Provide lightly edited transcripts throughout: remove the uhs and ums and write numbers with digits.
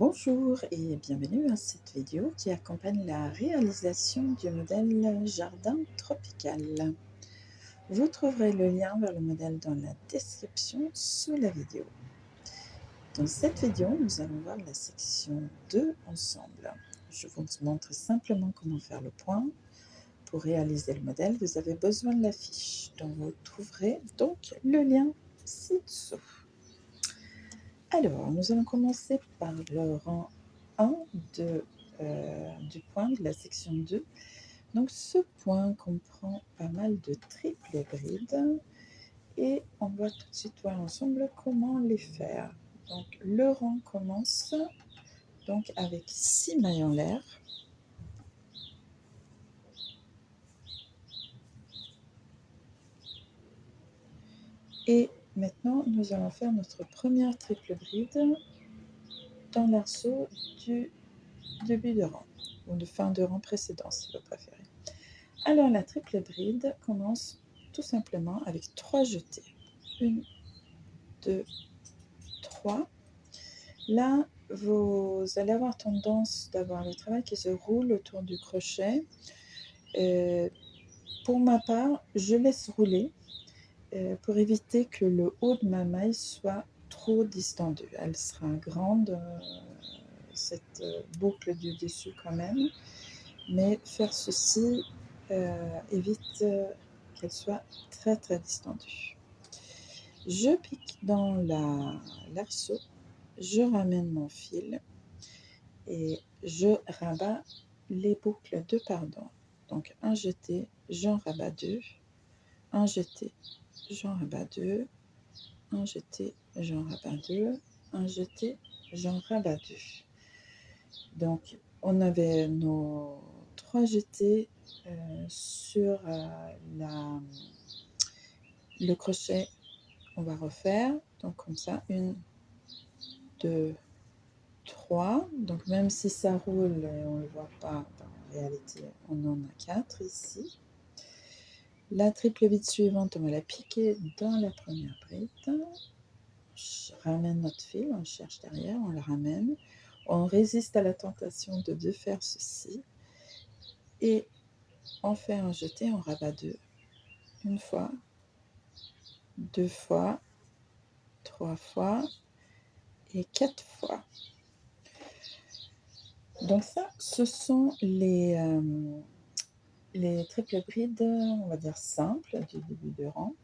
Bonjour et bienvenue à cette vidéo qui accompagne la réalisation du modèle jardin tropical. Vous trouverez le lien vers le modèle dans la description sous la vidéo. Dans cette vidéo, nous allons voir la section 2 ensemble. Je vous montre simplement comment faire le point. Pour réaliser le modèle, vous avez besoin de la fiche dont vous trouverez donc le lien ci-dessous. Alors, nous allons commencer par le rang 1 du point de la section 2. Donc, ce point comprend pas mal de triples brides et on va tout de suite voir ensemble comment les faire. Donc, le rang commence donc avec 6 mailles en l'air. Et maintenant, nous allons faire notre première triple bride dans l'arceau du début de rang, ou de fin de rang précédent si vous préférez. Alors la triple bride commence tout simplement avec 3 jetées. 1, 2, 3. Là, vous allez avoir tendance d'avoir le travail qui se roule autour du crochet. Pour ma part, je laisse rouler pour éviter que le haut de ma maille soit trop distendu. Elle sera grande, cette boucle du dessus quand même, mais faire ceci évite qu'elle soit très très distendue. Je pique dans l'arceau, je ramène mon fil et je rabats les boucles deux par deux. Donc un jeté, j'en rabats deux, un jeté, j'en rabats deux, un jeté, j'en rabats deux, un jeté, j'en rabats deux. Donc on avait nos 3 jetés sur le crochet. On va refaire, donc comme ça, 1, 2, 3. Donc même si ça roule et on ne le voit pas, en réalité, on en a 4 ici. La triple bride suivante, on va la piquer dans la première bride. Je ramène notre fil, on le cherche derrière, on le ramène. On résiste à la tentation de faire ceci. Et on fait un jeté, on rabat 2. Une fois, 2 fois, 3 fois et 4 fois. Donc ça, ce sont les triples brides, on va dire simples, du début de rang.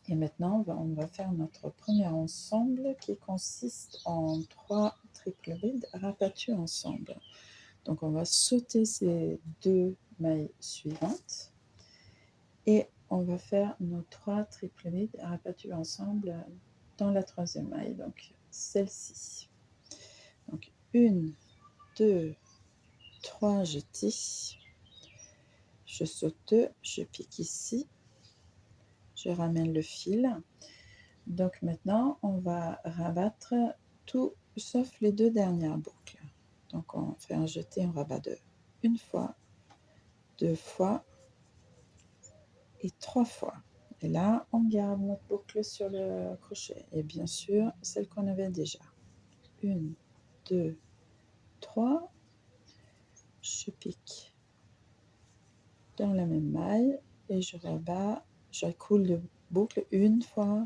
Et maintenant, on va faire notre premier ensemble qui consiste en 3 triples brides rabattues ensemble. Donc on va sauter ces 2 mailles suivantes et on va faire nos 3 triples brides rabattues ensemble dans la troisième maille, donc celle-ci. Donc 1, 2, 3 jetés. Je saute, je pique ici, je ramène le fil. Donc maintenant, on va rabattre tout sauf les 2 dernières boucles. Donc on fait un jeté, on rabat 2. Une fois, 2 fois et 3 fois. Et là, on garde notre boucle sur le crochet. Et bien sûr, celle qu'on avait déjà. 1, 2, 3. Je pique dans la même maille et je rabats, je coule de boucle une fois,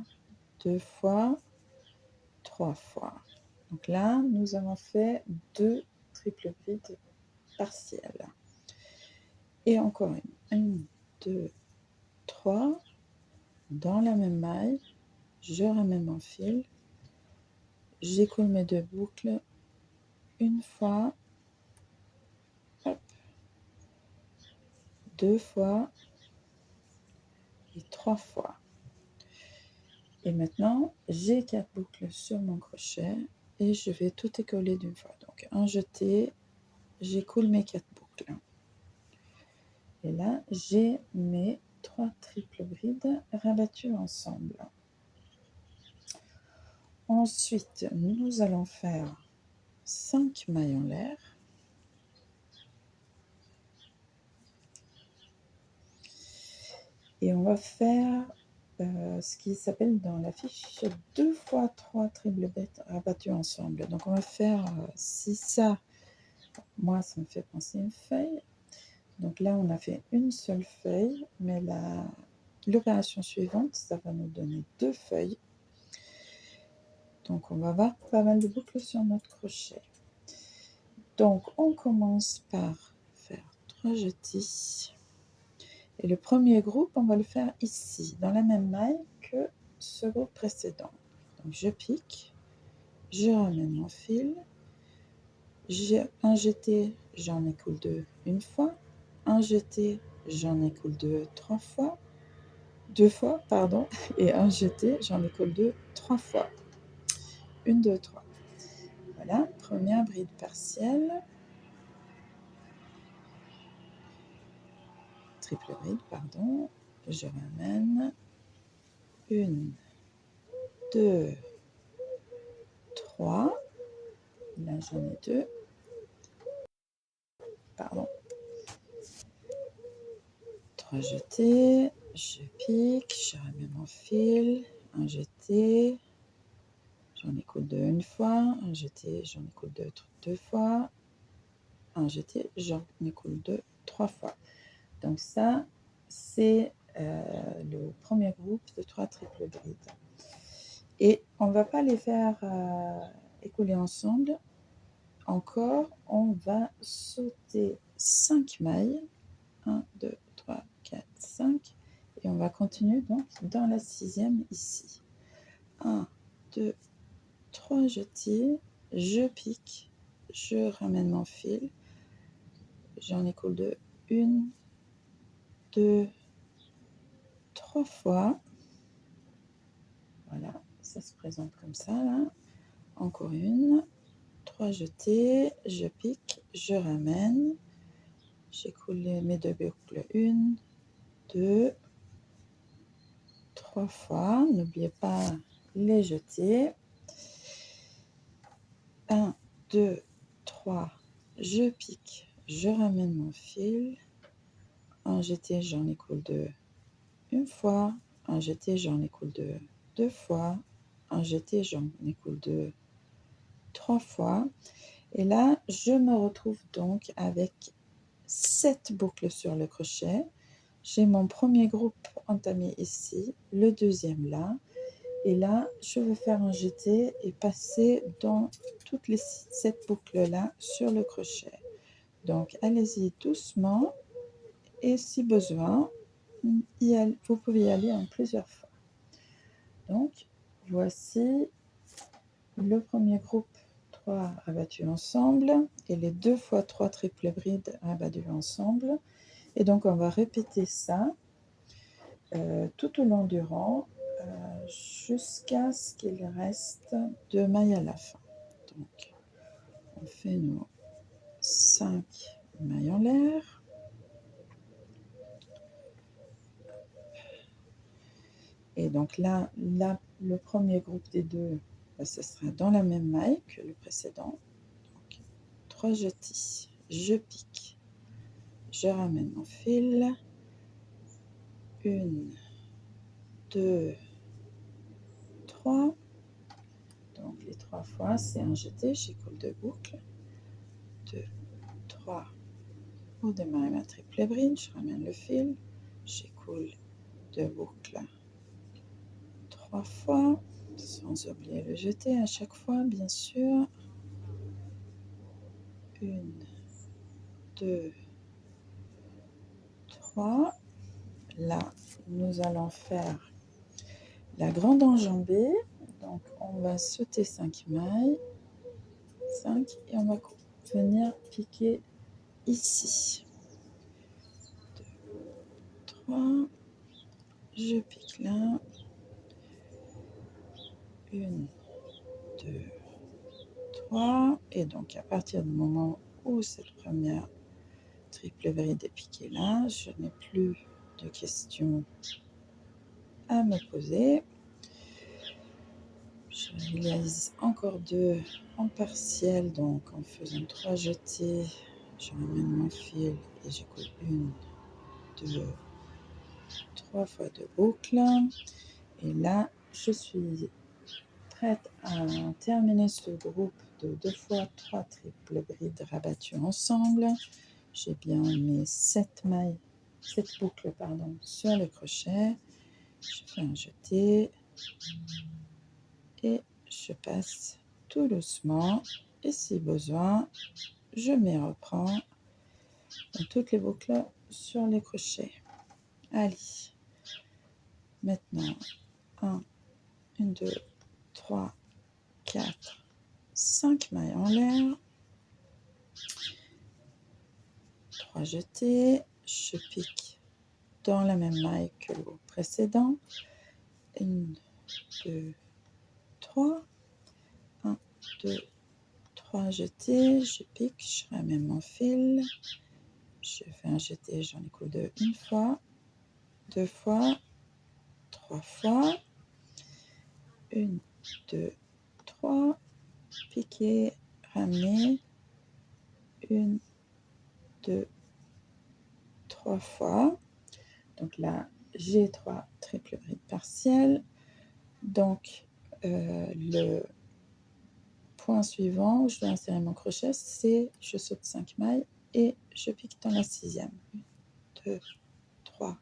2 fois, 3 fois. Donc là, nous avons fait 2 triples brides partielles. Et encore une, 1, 2, 3. Dans la même maille, je ramène mon fil, j'écoule mes 2 boucles une fois, hop, 2 fois et 3 fois. Et maintenant, j'ai 4 boucles sur mon crochet et je vais tout écoller d'une fois. Donc un jeté, j'écoule mes 4 boucles. Et là, j'ai mes 3 triples brides rabattues ensemble. Ensuite, nous allons faire 5 mailles en l'air. Et on va faire ce qui s'appelle dans la fiche 2 fois 3 triple bêtes rabattues ensemble. Donc on va faire, si ça, moi ça me fait penser une feuille. Donc là on a fait une seule feuille, mais l'opération suivante, ça va nous donner 2 feuilles. Donc on va avoir pas mal de boucles sur notre crochet. Donc on commence par faire 3 jetis. Et le premier groupe, on va le faire ici, dans la même maille que ce groupe précédent. Donc je pique, je ramène mon fil, j'ai un jeté, j'en écoule 2 une fois, un jeté, j'en écoule 2 deux fois, pardon, et un jeté, j'en écoule 2 3 fois. 1, 2, 3. Voilà, première bride partielle. Triple bride, pardon. Je ramène 1, 2, 3. Là, j'en ai 2. Pardon. 3 jetés, je pique, je ramène mon fil, un jeté, j'en écoule 2 une fois, un jeté, j'en écoule 2 deux fois, un jeté, j'en écoule 2 3 fois. Donc ça, c'est le premier groupe de 3 triple brides. Et on ne va pas les faire écouler ensemble. Encore, on va sauter 5 mailles. 1, 2, 3, 4, 5. Et on va continuer donc dans la 6e ici. 1, 2, 3 jetés, je pique, je ramène mon fil, j'en écoule 2, 1, 2, 3 fois. Voilà, ça se présente comme ça là. Encore une, 3 jetés, je pique, je ramène, j'écoule mes 2 boucles, 1, 2, 3 fois. N'oubliez pas les jeter. 1, 2, 3, je pique, je ramène mon fil, un jeté, j'en écoule 2 une fois, un jeté, j'en écoule 2 deux fois, un jeté, j'en écoule 2 3 fois. Et là, je me retrouve donc avec 7 boucles sur le crochet. J'ai mon premier groupe entamé ici, le deuxième là. Et là, je vais faire un jeté et passer dans toutes les 7 boucles-là sur le crochet. Donc, allez-y doucement. Et si besoin, vous pouvez y aller en plusieurs fois. Donc, voici le premier groupe 3 rabattus ensemble et les 2 fois 3 triple brides rabattus ensemble. Et donc, on va répéter ça tout au long du rang jusqu'à ce qu'il reste 2 mailles à la fin. Donc, on fait nos 5 mailles en l'air. Et donc là, le premier groupe des deux, ce sera dans la même maille que le précédent. Donc, 3 jetis, je pique, je ramène mon fil. 1, 2, 3. Donc les 3 fois, c'est un jeté, j'écoule 2 boucles. 2, 3. Pour démarrer ma triple bride, je ramène le fil, j'écoule 2 boucles 3 fois, sans oublier le jeté à chaque fois, bien sûr. 1, 2, 3. Là, nous allons faire la grande enjambée. Donc, on va sauter 5 mailles. 5 et on va venir piquer ici. 2, 3. Je pique là. 1, 2, 3. Et donc, à partir du moment où cette première triple bride est piquée là, je n'ai plus de questions à me poser. Je réalise encore 2 en partiel, donc en faisant 3 jetés, je ramène mon fil et j'écoule 1, 2, 3 fois 2 boucles. Et là, je suis prête à terminer ce groupe de 2 fois 3 triples brides rabattues ensemble. J'ai bien mes 7 boucles sur le crochet. Je fais un jeté et je passe tout doucement. Et si besoin, je m'y reprends dans toutes les boucles sur les crochets. Allez, maintenant 1, 2, 3, 4, 5 mailles en l'air, 3 jetés, je pique dans la même maille que le groupe précédent, 1, 2, 3, 1, 2, 3 jetés, je pique, je ramène mon fil, je fais un jeté, j'en écoule une fois, 2 fois, 3 fois, 1, 2, 3, piquer, ramener, 1, 2, 3 fois. Donc là, j'ai 3 triples brides partielles. Donc, le point suivant où je dois insérer mon crochet, c'est je saute 5 mailles et je pique dans la 6e. 1, 2, 3.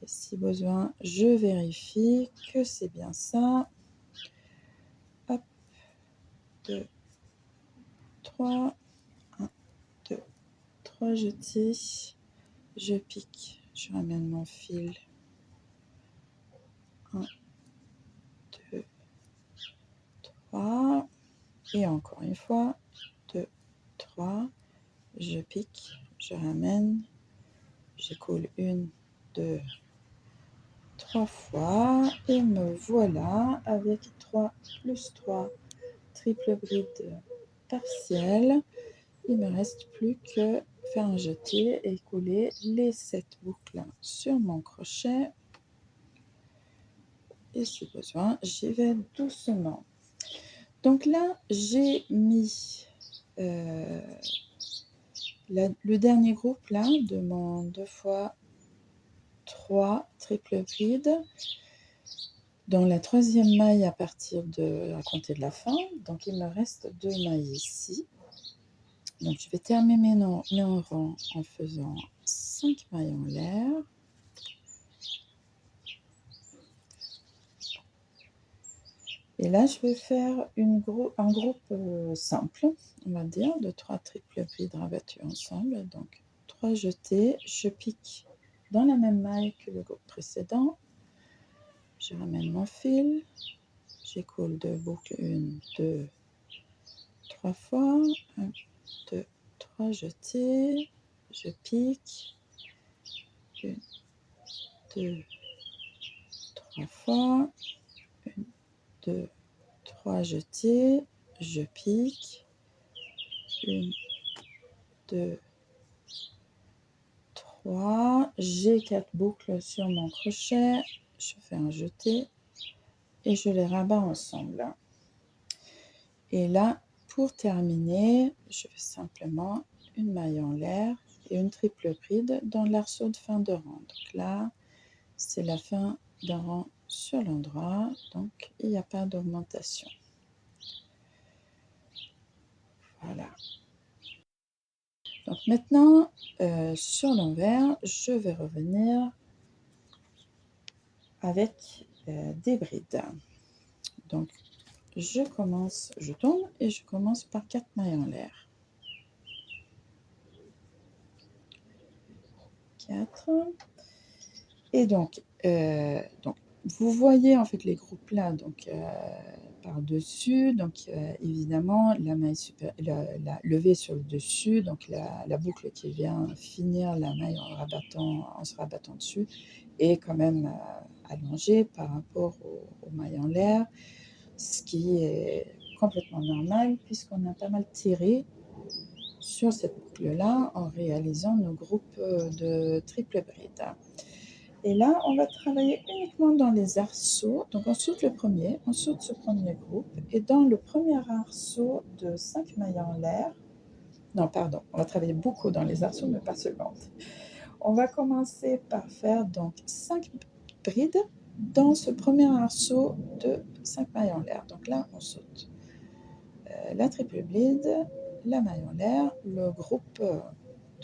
Et si besoin, je vérifie que c'est bien ça. Hop, 2, 3, 1, 2, 3 jetés. Je pique, je ramène mon fil. 1, 2, 3. Et encore une fois, 2, 3. Je pique, je ramène. Je coule 1, 2, 3 fois. Et me voilà avec 3 plus 3 triple brides partielles. Il ne me reste plus que faire un jeté et couler les 7 boucles sur mon crochet. Et si besoin, j'y vais doucement. Donc là, j'ai mis le dernier groupe là de mon 2 fois 3 triple brides dans la 3e maille à compter de la fin. Donc il me reste 2 mailles ici. Donc je vais terminer mon rang en faisant 5 mailles en l'air. Et là, je vais faire un groupe simple, on va dire, de 3 triples brides rabattues ensemble. Donc 3 jetés, je pique dans la même maille que le groupe précédent. Je ramène mon fil, j'écoule 2 boucles, 1, 2, 3 fois, 1, 2, 3 jetés, je pique, 1, 2, 3 fois, 1, 2, 3 jetés, je pique, 1, 2, 3, j'ai 4 boucles sur mon crochet, je fais un jeté et je les rabats ensemble. Et là, pour terminer, je fais simplement une maille en l'air et une triple bride dans l'arceau de fin de rang. Donc là, c'est la fin d'un rang sur l'endroit, donc il n'y a pas d'augmentation. Voilà. Donc maintenant, sur l'envers, je vais revenir avec des brides. Donc, je tourne et je commence par 4 mailles en l'air. 4. Et donc, vous voyez en fait les groupes là, donc par-dessus, donc évidemment la maille la levée sur le dessus, donc la boucle qui vient finir la maille en se rabattant dessus, est quand même allongée par rapport aux mailles en l'air, ce qui est complètement normal puisqu'on a pas mal tiré sur cette boucle-là en réalisant nos groupes de triple bride. Et là, on va travailler uniquement dans les arceaux. Donc, on saute ce premier groupe. Et dans le premier arceau de 5 mailles en l'air, non, pardon, on va travailler beaucoup dans les arceaux, mais pas seulement. On va commencer par faire donc 5 brides dans ce premier arceau de 5 mailles en l'air. Donc là, on saute la triple bride, la maille en l'air, le groupe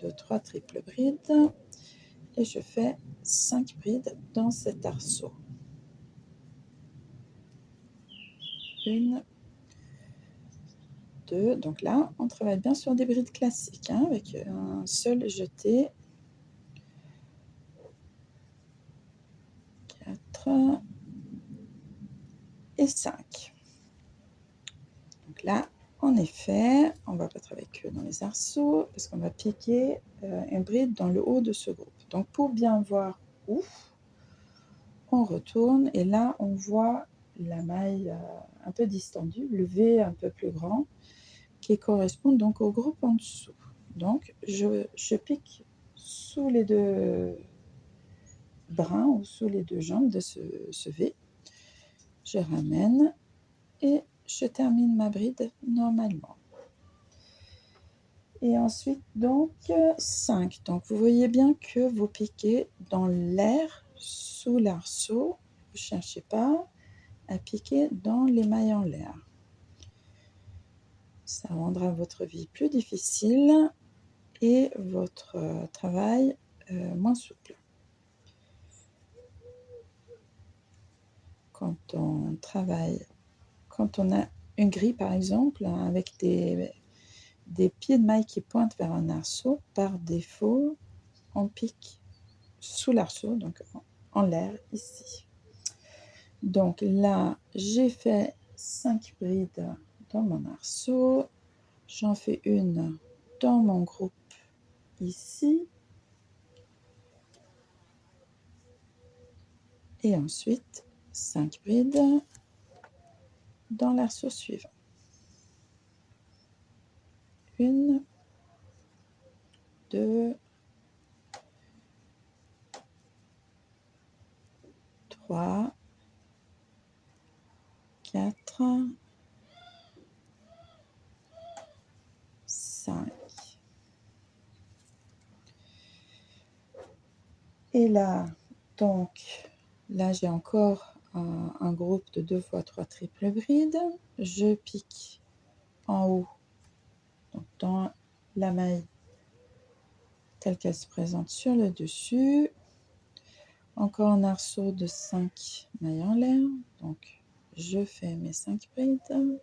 de 3 triples brides et je fais 5 brides dans cet arceau. 1, 2, donc là, on travaille bien sur des brides classiques, hein, avec un seul jeté. 4 et 5. Donc là, en effet, on ne va pas travailler que dans les arceaux, parce qu'on va piquer une bride dans le haut de ce groupe. Donc pour bien voir où, on retourne, et là, on voit la maille un peu distendue, le V un peu plus grand, qui correspond donc au groupe en dessous. Donc, je pique sous les 2 brins ou sous les 2 jambes de ce V. Je ramène et je termine ma bride normalement. Et ensuite, donc, 5. Donc, vous voyez bien que vous piquez dans l'air sous l'arceau. Vous ne cherchez pas à piquer dans les mailles en l'air. Ça rendra votre vie plus difficile et votre travail moins souple. Quand on travaille, quand on a une grille par exemple, avec des pieds de maille qui pointent vers un arceau, par défaut, on pique sous l'arceau, donc en l'air ici. Donc là, j'ai fait 5 brides dans mon arceau, j'en fais une dans mon groupe ici, et ensuite 5 brides dans l'arceau suivant. 1, 2, 3, 4, 5. Et là, donc, là j'ai encore un groupe de 2 fois 3 triples brides. Je pique en haut, donc dans la maille telle qu'elle se présente sur le dessus. Encore un arceau de 5 mailles en l'air. Donc, je fais mes 5 brides.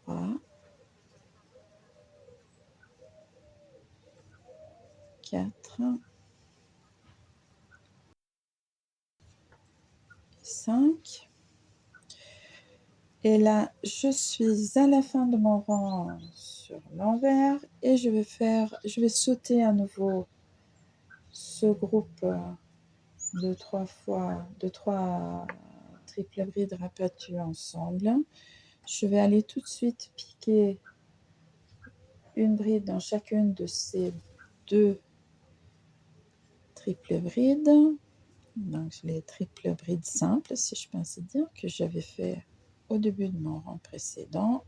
3, 4, 5. Et là, je suis à la fin de mon rang sur l'envers et je vais sauter à nouveau ce groupe de 3 triples brides rabattues ensemble. Je vais aller tout de suite piquer une bride dans chacune de ces 2 triples brides. Donc les triples brides simples, si je peux ainsi dire, que j'avais fait au début de mon rang précédent.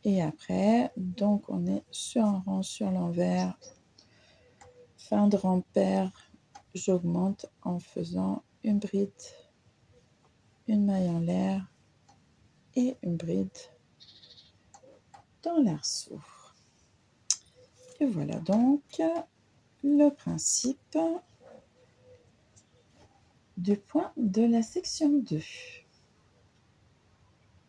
Et après, donc on est sur un rang sur l'envers. Fin de rang pair, j'augmente en faisant une bride, une maille en l'air et une bride dans l'arceau. Et voilà donc le principe du point de la section 2.